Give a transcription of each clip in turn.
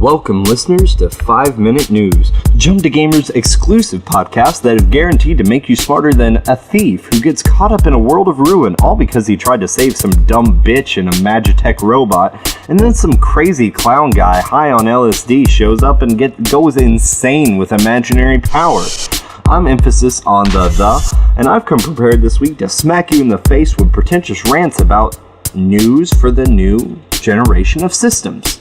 Welcome, listeners, to 5 Minute News, JumpToGamer's exclusive podcast that is guaranteed to make you smarter than a thief who gets caught up in a world of ruin, all because he tried to save some dumb bitch in a Magitech robot, and then some crazy clown guy high on LSD shows up and goes insane with imaginary power. I'm Emphasisonthethe, and I've come prepared this week to smack you in the face with pretentious rants about news for the new generation of systems.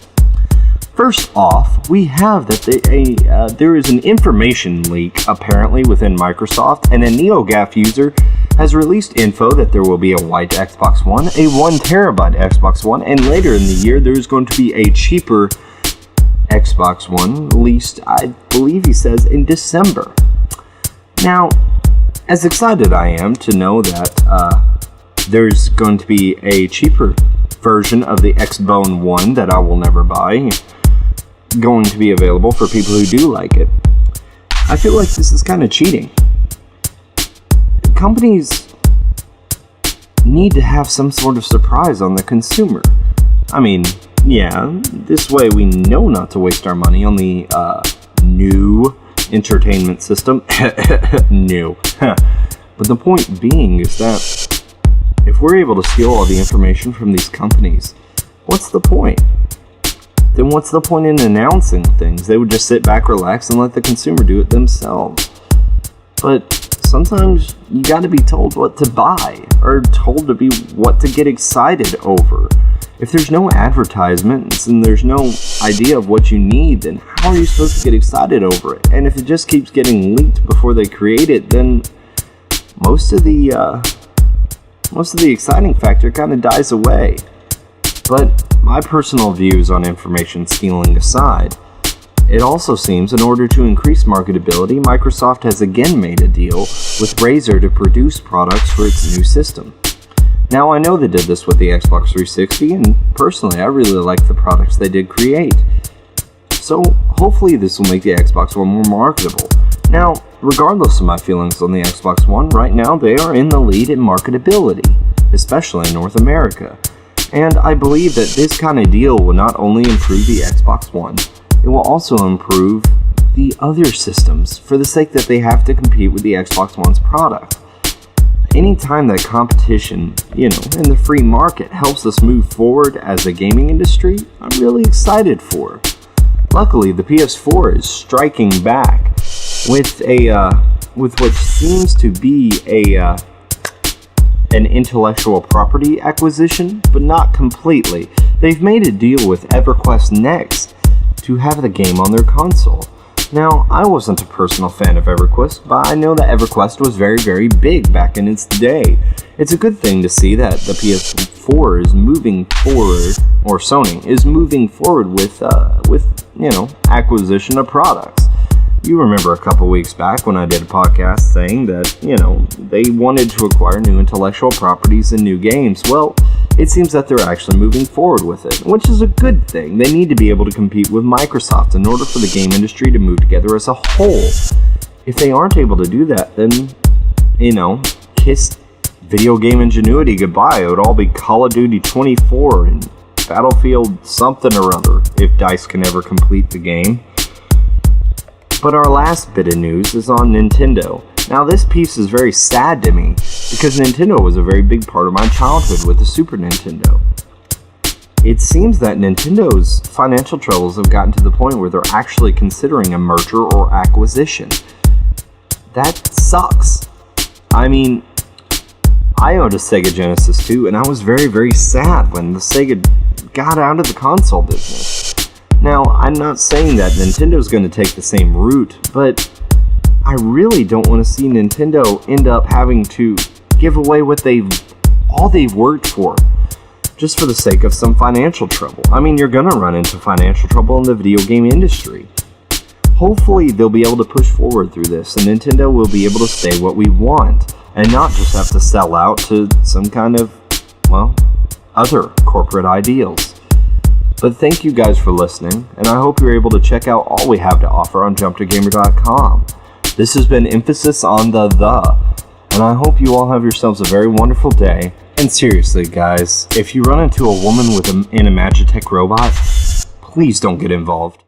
First off, we have that there is an information leak apparently within Microsoft, and a NeoGAF user has released info that there will be a white Xbox One, a 1TB Xbox One, and later in the year there's going to be a cheaper Xbox One, released, I believe he says, in December. Now, as excited I am to know that there's going to be a cheaper version of the Xbone One that I will never buy, going to be available for people who do like it, I feel like this is kind of cheating. Companies need to have some sort of surprise on the consumer. I mean, yeah, this way we know not to waste our money on the new entertainment system. New. But the point being is that if we're able to steal all the information from these companies, what's the point? Then what's the point in announcing things? They would just sit back, relax, and let the consumer do it themselves. But sometimes you gotta be told what to buy, or told to be what to get excited over. If there's no advertisements and there's no idea of what you need, then how are you supposed to get excited over it? And if it just keeps getting leaked before they create it, then most of the exciting factor kind of dies away. But my personal views on information stealing aside, it also seems in order to increase marketability, Microsoft has again made a deal with Razer to produce products for its new system. Now, I know they did this with the Xbox 360, and personally I really like the products they did create. So hopefully this will make the Xbox One more marketable. Now, regardless of my feelings on the Xbox One, right now they are in the lead in marketability, especially in North America. And I believe that this kind of deal will not only improve the Xbox One, it will also improve the other systems for the sake that they have to compete with the Xbox One's product. Anytime that competition, in the free market helps us move forward as a gaming industry, I'm really excited for. Luckily, the PS4 is striking back with what seems to be an intellectual property acquisition, but not completely. They've made a deal with EverQuest Next to have the game on their console. Now, I wasn't a personal fan of EverQuest, but I know that EverQuest was very, very big back in its day. It's a good thing to see that the PS4 is moving forward, or Sony is moving forward with acquisition of products. You remember a couple weeks back when I did a podcast saying that, they wanted to acquire new intellectual properties and new games. Well, it seems that they're actually moving forward with it, which is a good thing. They need to be able to compete with Microsoft in order for the game industry to move together as a whole. If they aren't able to do that, then, kiss video game ingenuity goodbye. It would all be Call of Duty 24 and Battlefield something or other, if DICE can ever complete the game. But our last bit of news is on Nintendo. Now, this piece is very sad to me because Nintendo was a very big part of my childhood with the Super Nintendo. It seems that Nintendo's financial troubles have gotten to the point where they're actually considering a merger or acquisition. That sucks. I mean, I owned a Sega Genesis too, and I was very, very sad when the Sega got out of the console business. Now, I'm not saying that Nintendo's going to take the same route, but I really don't want to see Nintendo end up having to give away what all they've worked for, just for the sake of some financial trouble. I mean, you're going to run into financial trouble in the video game industry. Hopefully, they'll be able to push forward through this, and Nintendo will be able to say what we want, and not just have to sell out to some kind of, other corporate ideals. But thank you guys for listening, and I hope you're able to check out all we have to offer on JumpToGamer.com. This has been Emphasisonthethe, and I hope you all have yourselves a very wonderful day. And seriously, guys, if you run into a woman in a Magitech robot, please don't get involved.